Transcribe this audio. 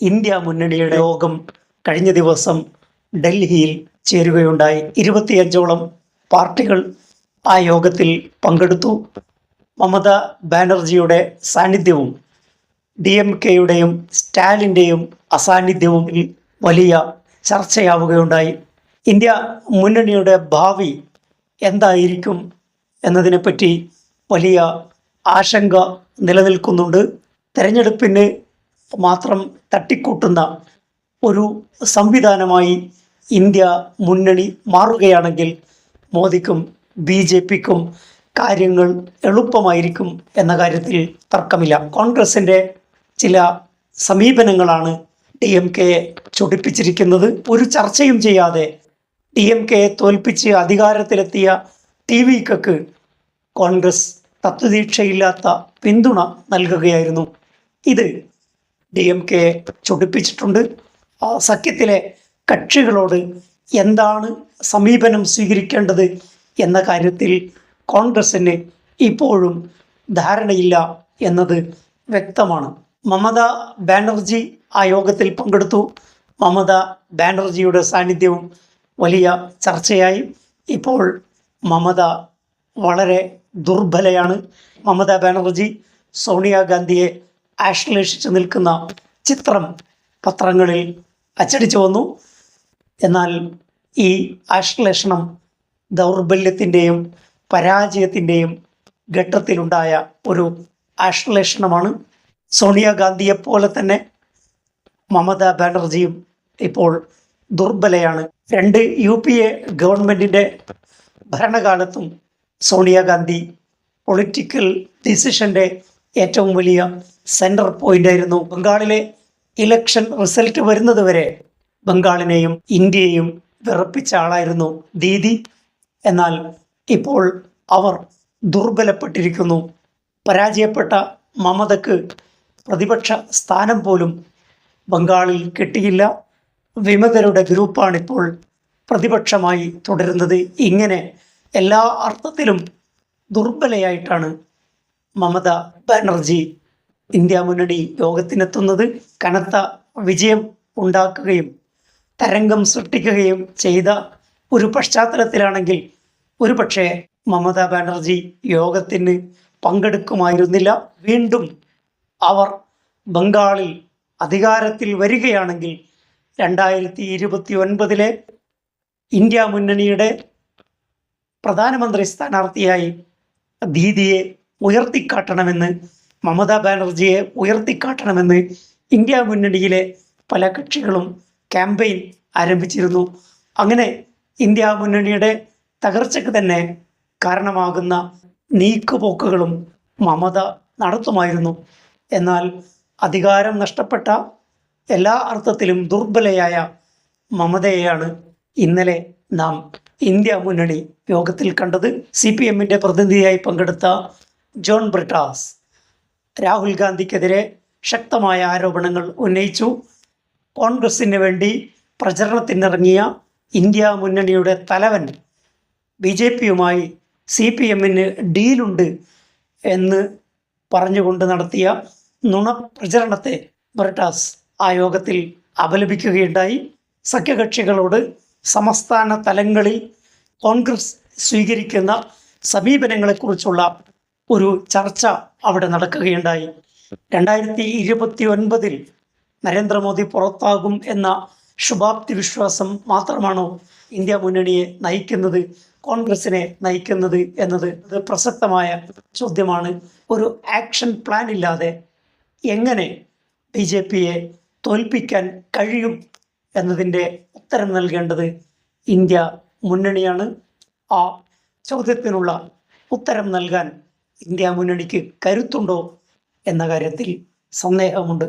India മുന്നണിയുടെ യോഗം കഴിഞ്ഞ ദിവസം ഡൽഹിയിൽ ചേരുകയുണ്ടായി. 25ഓളം പാർട്ടികൾ ആ യോഗത്തിൽ പങ്കെടുത്തു. മമതാ ബാനർജിയുടെ സാന്നിധ്യവും DMKയുടെയും സ്റ്റാലിൻ്റെയും അസാന്നിധ്യവും വലിയ ചർച്ചയാവുകയുണ്ടായി. ഇന്ത്യ മുന്നണിയുടെ ഭാവി എന്തായിരിക്കും എന്നതിനെപ്പറ്റി വലിയ ആശങ്ക നിലനിൽക്കുന്നുണ്ട്. തെരഞ്ഞെടുപ്പിന് മാത്രം തട്ടിക്കൂട്ടുന്ന ഒരു സംവിധാനമായി ഇന്ത്യ മുന്നണി മാറുകയാണെങ്കിൽ മോദിക്കും BJPക്കും കാര്യങ്ങൾ എളുപ്പമായിരിക്കും എന്ന കാര്യത്തിൽ തർക്കമില്ല. കോൺഗ്രസിൻ്റെ ചില സമീപനങ്ങളാണ് DMKയെ ചൊടിപ്പിച്ചിരിക്കുന്നത്. ഒരു ചർച്ചയും ചെയ്യാതെ DMKയെ തോൽപ്പിച്ച് അധികാരത്തിലെത്തിയ TVKക്ക് കോൺഗ്രസ് തത്വദീക്ഷയില്ലാത്ത പിന്തുണ നൽകുകയായിരുന്നു. ഇത് DMKയെ ചൊടിപ്പിച്ചിട്ടുണ്ട്. സഖ്യത്തിലെ കക്ഷികളോട് എന്താണ് സമീപനം സ്വീകരിക്കേണ്ടത് എന്ന കാര്യത്തിൽ കോൺഗ്രസിന് ഇപ്പോഴും ധാരണയില്ല എന്നത് വ്യക്തമാണ്. മമതാ ബാനർജി ആ യോഗത്തിൽ പങ്കെടുത്തു. മമതാ ബാനർജിയുടെ സാന്നിധ്യവും വലിയ ചർച്ചയായി. ഇപ്പോൾ മമത വളരെ ദുർബലയാണ്. മമതാ ബാനർജി സോണിയാഗാന്ധിയെ ആശ്ലേഷിച്ചു നിൽക്കുന്ന ചിത്രം പത്രങ്ങളിൽ അച്ചടിച്ചു വന്നു. എന്നാൽ ഈ ആശ്ലേഷണം ദൗർബല്യത്തിൻ്റെയും പരാജയത്തിൻ്റെയും ഘട്ടത്തിലുണ്ടായ ഒരു ആശ്ലേഷണമാണ്. സോണിയാഗാന്ധിയെപ്പോലെ തന്നെ മമതാ ബാനർജിയും ഇപ്പോൾ ദുർബലയാണ്. 2 UPA ഗവൺമെൻറ്റിൻ്റെ ഭരണകാലത്തും സോണിയാഗാന്ധി പൊളിറ്റിക്കൽ ഡിസിഷൻ്റെ ഏറ്റവും വലിയ സെൻറ്റർ പോയിൻ്റായിരുന്നു. ബംഗാളിലെ ഇലക്ഷൻ റിസൾട്ട് വരുന്നത് വരെ ബംഗാളിനെയും ഇന്ത്യയെയും വിറപ്പിച്ച ആളായിരുന്നു ദീദി. എന്നാൽ ഇപ്പോൾ അവർ ദുർബലപ്പെട്ടിരിക്കുന്നു. പരാജയപ്പെട്ട മമതയ്ക്ക് പ്രതിപക്ഷ സ്ഥാനം പോലും ബംഗാളിൽ കിട്ടിയില്ല. വിമതരുടെ ഗ്രൂപ്പാണിപ്പോൾ പ്രതിപക്ഷമായി തുടരുന്നത്. ഇങ്ങനെ എല്ലാ അർത്ഥത്തിലും ദുർബലയായിട്ടാണ് മമതാ ബാനർജി ഇന്ത്യ മുന്നണി യോഗത്തിനെത്തുന്നത്. കനത്ത വിജയം ഉണ്ടാക്കുകയും തരംഗം സൃഷ്ടിക്കുകയും ചെയ്ത ഒരു പശ്ചാത്തലത്തിലാണെങ്കിൽ ഒരുപക്ഷെ മമതാ ബാനർജി യോഗത്തിന് പങ്കെടുക്കുമായിരുന്നില്ല. വീണ്ടും അവർ ബംഗാളിൽ അധികാരത്തിൽ വരികയാണെങ്കിൽ 2029 ഇന്ത്യ മുന്നണിയുടെ പ്രധാനമന്ത്രി സ്ഥാനാർത്ഥിയായി ദീദിയെ ഉയർത്തിക്കാട്ടണമെന്ന്, മമതാ ബാനർജിയെ ഉയർത്തിക്കാട്ടണമെന്ന് ഇന്ത്യ മുന്നണിയിലെ പല കക്ഷികളും ക്യാമ്പയിൻ ആരംഭിച്ചിരുന്നു. അങ്ങനെ ഇന്ത്യ മുന്നണിയുടെ തകർച്ചയ്ക്ക് തന്നെ കാരണമാകുന്ന നീക്കുപോക്കുകളും മമത നടത്തുമായിരുന്നു. എന്നാൽ അധികാരം നഷ്ടപ്പെട്ട എല്ലാ അർത്ഥത്തിലും ദുർബലയായ മമതയെയാണ് ഇന്നലെ നാം ഇന്ത്യ മുന്നണി യോഗത്തിൽ കണ്ടത്. CPMൻ്റെ പ്രതിനിധിയായി പങ്കെടുത്ത ജോൺ ബ്രിട്ടാസ് രാഹുൽ ഗാന്ധിക്കെതിരെ ശക്തമായ ആരോപണങ്ങൾ ഉന്നയിച്ചു. കോൺഗ്രസിന് വേണ്ടി പ്രചരണത്തിനിറങ്ങിയ ഇന്ത്യ മുന്നണിയുടെ തലവൻ BJPയുമായി CPMന് ഡീലുണ്ട് എന്ന് പറഞ്ഞുകൊണ്ട് നടത്തിയ നുണപ്രചരണത്തെ ബ്രിട്ടാസ് ആ യോഗത്തിൽ അപലപിക്കുകയുണ്ടായി. സഖ്യകക്ഷികളോട് സംസ്ഥാന തലങ്ങളിൽ കോൺഗ്രസ് സ്വീകരിക്കുന്ന സമീപനങ്ങളെക്കുറിച്ചുള്ള ഒരു ചർച്ച അവിടെ നടക്കുകയുണ്ടായി. 2029 നരേന്ദ്രമോദി പുറത്താകും എന്ന ശുഭാപ്തി വിശ്വാസം മാത്രമാണോ ഇന്ത്യ മുന്നണിയെ നയിക്കുന്നത്, കോൺഗ്രസിനെ നയിക്കുന്നത് എന്നത് പ്രസക്തമായ ചോദ്യമാണ്. ഒരു ആക്ഷൻ പ്ലാൻ ഇല്ലാതെ എങ്ങനെ BJPയെ തോൽപ്പിക്കാൻ കഴിയും എന്നതിൻ്റെ ഉത്തരം നൽകേണ്ടത് ഇന്ത്യ മുന്നണിയാണ്. ആ ചോദ്യത്തിനുള്ള ഉത്തരം നൽകാൻ ഇന്ത്യ മുന്നണിക്ക് കരുത്തുണ്ടോ എന്ന കാര്യത്തിൽ സന്ദേഹമുണ്ട്.